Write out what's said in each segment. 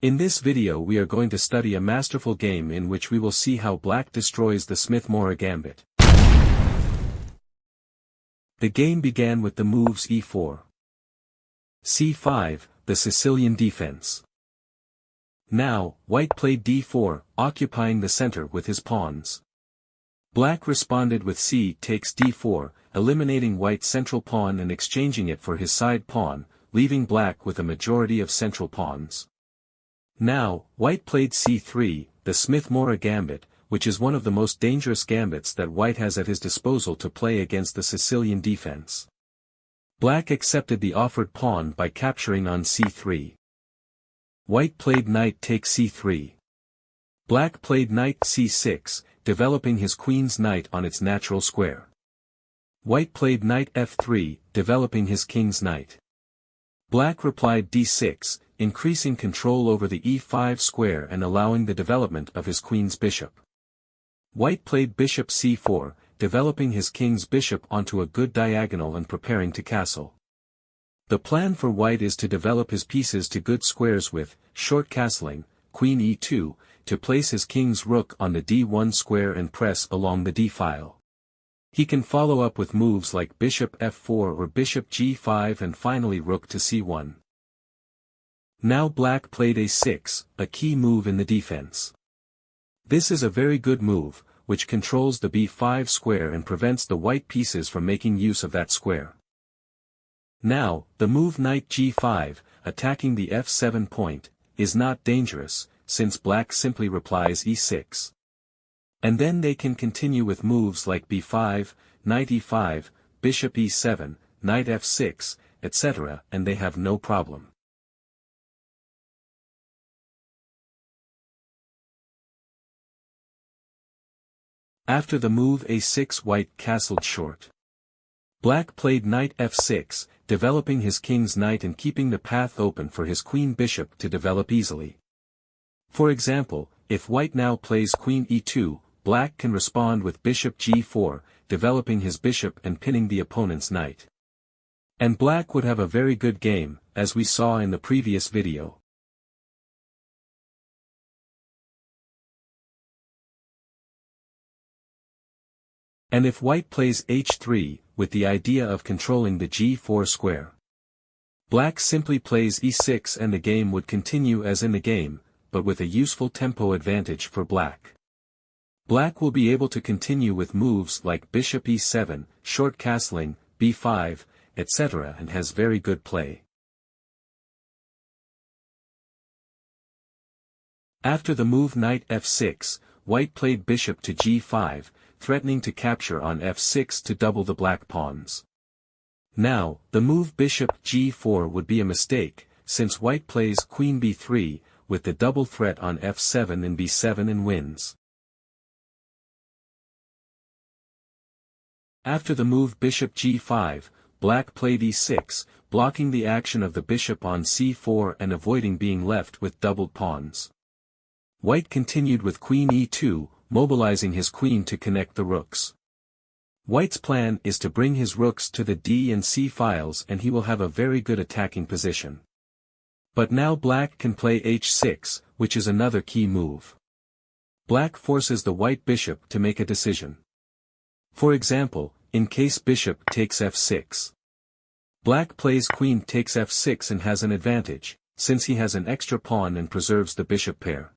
In this video we are going to study a masterful game in which we will see how Black destroys the Smith-Morra Gambit. The game began with the moves e4, c5, the Sicilian defense. Now, White played d4, occupying the center with his pawns. Black responded with c takes d4, eliminating White's central pawn and exchanging it for his side pawn, leaving Black with a majority of central pawns. Now, White played c3, the Smith-Morra Gambit, which is one of the most dangerous gambits that White has at his disposal to play against the Sicilian defense. Black accepted the offered pawn by capturing on c3. White played knight takes c3. Black played knight c6, developing his queen's knight on its natural square. White played knight f3, developing his king's knight. Black replied d6, increasing control over the e5 square and allowing the development of his queen's bishop. White played bishop c4, developing his king's bishop onto a good diagonal and preparing to castle. The plan for White is to develop his pieces to good squares with short castling, queen e2, to place his king's rook on the d1 square and press along the d-file. He can follow up with moves like bishop f4 or bishop g5 and finally rook to c1. Now Black played a6, a key move in the defense. This is a very good move, which controls the b5 square and prevents the White pieces from making use of that square. Now, the move knight g5, attacking the f7 point, is not dangerous, since Black simply replies e6. And then they can continue with moves like b5, knight e5, bishop e7, knight f6, etc., and they have no problem. After the move a6, White castled short. Black played knight f6, developing his king's knight and keeping the path open for his queen bishop to develop easily. For example, if White now plays queen e2, Black can respond with bishop g4, developing his bishop and pinning the opponent's knight. And Black would have a very good game, as we saw in the previous video. And if White plays h3, with the idea of controlling the g4 square, Black simply plays e6 and the game would continue as in the game, but with a useful tempo advantage for Black. Black will be able to continue with moves like bishop e7, short castling, b5, etc. and has very good play. After the move knight f6, White played bishop to g5, threatening to capture on f6 to double the Black pawns. Now, the move bishop g4 would be a mistake, since White plays queen b3, with the double threat on f7 and b7 and wins. After the move bishop g5, Black played e6, blocking the action of the bishop on c4 and avoiding being left with doubled pawns. White continued with queen e2, mobilizing his queen to connect the rooks. White's plan is to bring his rooks to the d and c files and he will have a very good attacking position. But now Black can play h6, which is another key move. Black forces the White bishop to make a decision. For example, in case bishop takes f6. Black plays queen takes f6 and has an advantage, since he has an extra pawn and preserves the bishop pair.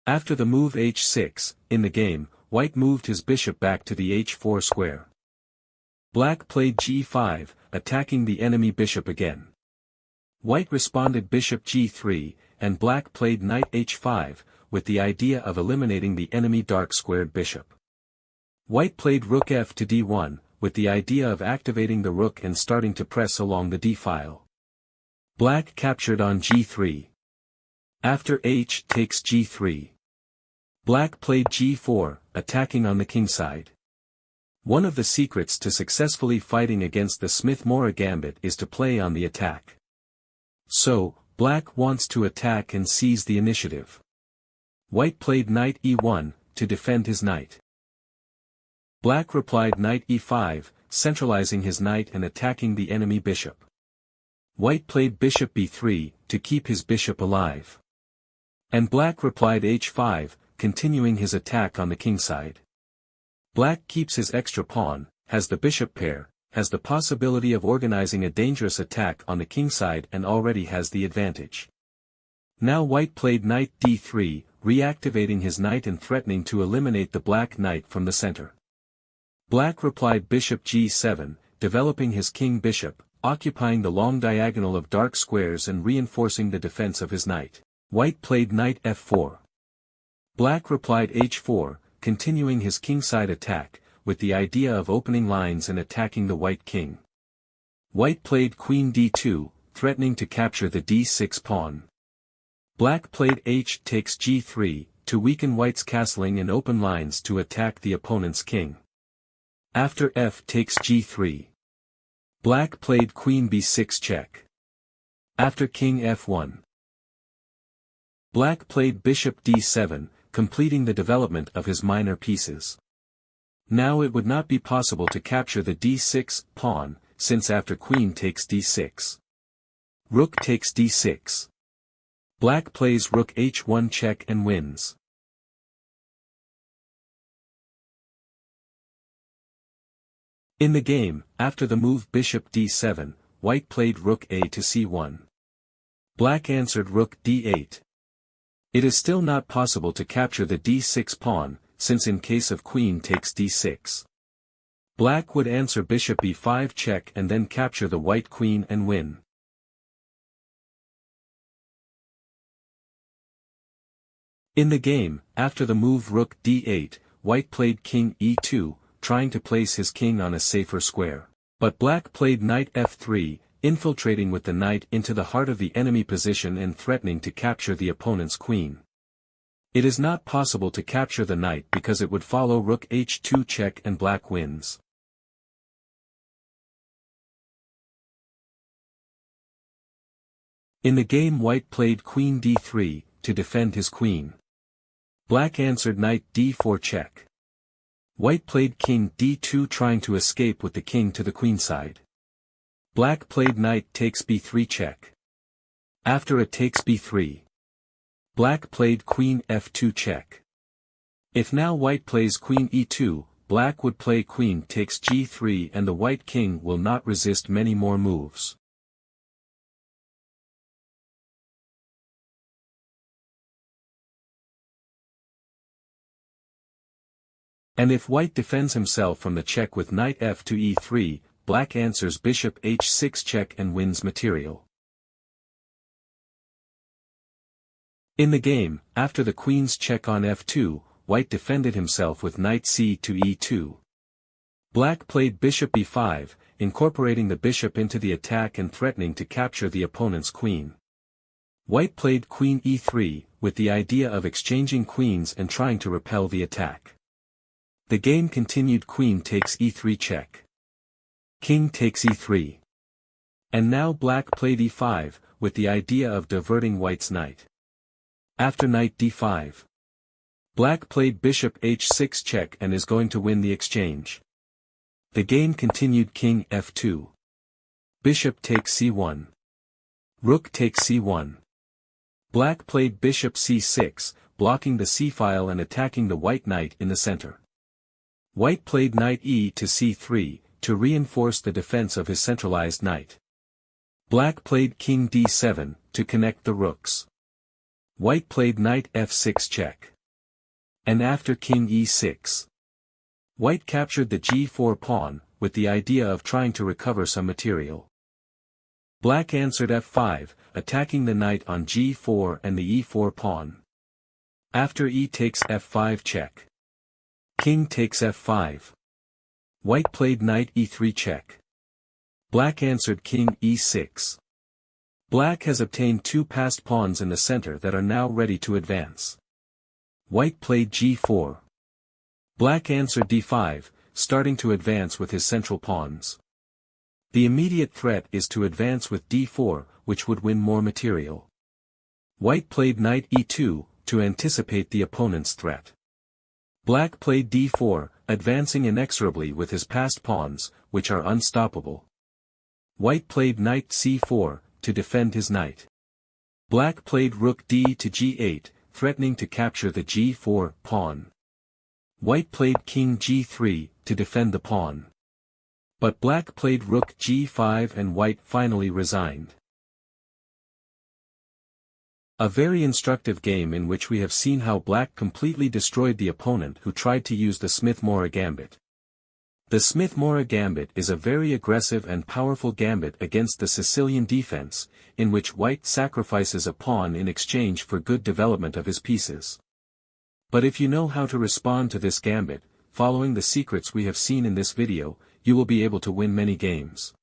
After the move h6, in the game, White moved his bishop back to the h4 square. Black played g5, attacking the enemy bishop again. White responded bishop g3, and Black played knight h5, with the idea of eliminating the enemy dark-squared bishop. White played rook f to d1, with the idea of activating the rook and starting to press along the d-file. Black captured on g3. After h takes g3. Black played g4, attacking on the kingside. One of the secrets to successfully fighting against the Smith-Morra Gambit is to play on the attack. So, Black wants to attack and seize the initiative. White played knight e1, to defend his knight. Black replied knight e5, centralizing his knight and attacking the enemy bishop. White played bishop b3, to keep his bishop alive. And black replied h5, continuing his attack on the king side. Black keeps his extra pawn, has the bishop pair, has the possibility of organizing a dangerous attack on the king side and already has the advantage. Now white played knight d3, reactivating his knight and threatening to eliminate the black knight from the center. Black replied bishop g7, developing his king bishop, occupying the long diagonal of dark squares and reinforcing the defense of his knight. White played knight f4. Black replied h4, continuing his kingside attack, with the idea of opening lines and attacking the white king. White played queen d2, threatening to capture the d6 pawn. Black played h takes g3, to weaken white's castling and open lines to attack the opponent's king. After f takes g3. Black played queen b6 check. After king f1. Black played bishop d7, completing the development of his minor pieces. Now it would not be possible to capture the d6 pawn, since after queen takes d6. Rook takes d6. Black plays rook h1 check and wins. In the game, after the move bishop d7, white played rook a to c1. Black answered rook d8. It is still not possible to capture the d6 pawn, since in case of queen takes d6. Black would answer bishop b5 check and then capture the white queen and win. In the game, after the move rook d8, white played king e2, trying to place his king on a safer square. But black played knight f3, infiltrating with the knight into the heart of the enemy position and threatening to capture the opponent's queen. It is not possible to capture the knight because it would follow rook h2 check and black wins. In the game white played queen d3, to defend his queen. Black answered knight d4 check. White played king d2 trying to escape with the king to the queen side. Black played knight takes b3 check. After it takes b3. Black played queen f2 check. If now white plays queen e2, black would play queen takes g3 and the white king will not resist many more moves. And if white defends himself from the check with knight f to e3, black answers bishop h6 check and wins material. In the game, after the queen's check on f2, white defended himself with knight c to e2. Black played bishop e5, incorporating the bishop into the attack and threatening to capture the opponent's queen. White played queen e3, with the idea of exchanging queens and trying to repel the attack. The game continued queen takes e3 check. King takes e3. And now black played e5, with the idea of diverting white's knight. After knight d5. Black played bishop h6 check and is going to win the exchange. The game continued king f2. Bishop takes c1. Rook takes c1. Black played bishop c6, blocking the c-file and attacking the white knight in the center. White played knight e to c3, to reinforce the defense of his centralized knight. Black played king d7, to connect the rooks. White played knight f6 check. And after king e6. White captured the g4 pawn, with the idea of trying to recover some material. Black answered f5, attacking the knight on g4 and the e4 pawn. After e takes f5 check. King takes f5. White played knight e3 check. Black answered king e6. Black has obtained two passed pawns in the center that are now ready to advance. White played g4. Black answered d5, starting to advance with his central pawns. The immediate threat is to advance with d4, which would win more material. White played knight e2, to anticipate the opponent's threat. Black played d4, advancing inexorably with his passed pawns, which are unstoppable. White played knight c4, to defend his knight. Black played rook d to g8, threatening to capture the g4 pawn. White played king g3, to defend the pawn. But black played rook g5 and white finally resigned. A very instructive game in which we have seen how black completely destroyed the opponent who tried to use the Smith-Morra Gambit. The Smith-Morra Gambit is a very aggressive and powerful gambit against the Sicilian defense, in which white sacrifices a pawn in exchange for good development of his pieces. But if you know how to respond to this gambit, following the secrets we have seen in this video, you will be able to win many games.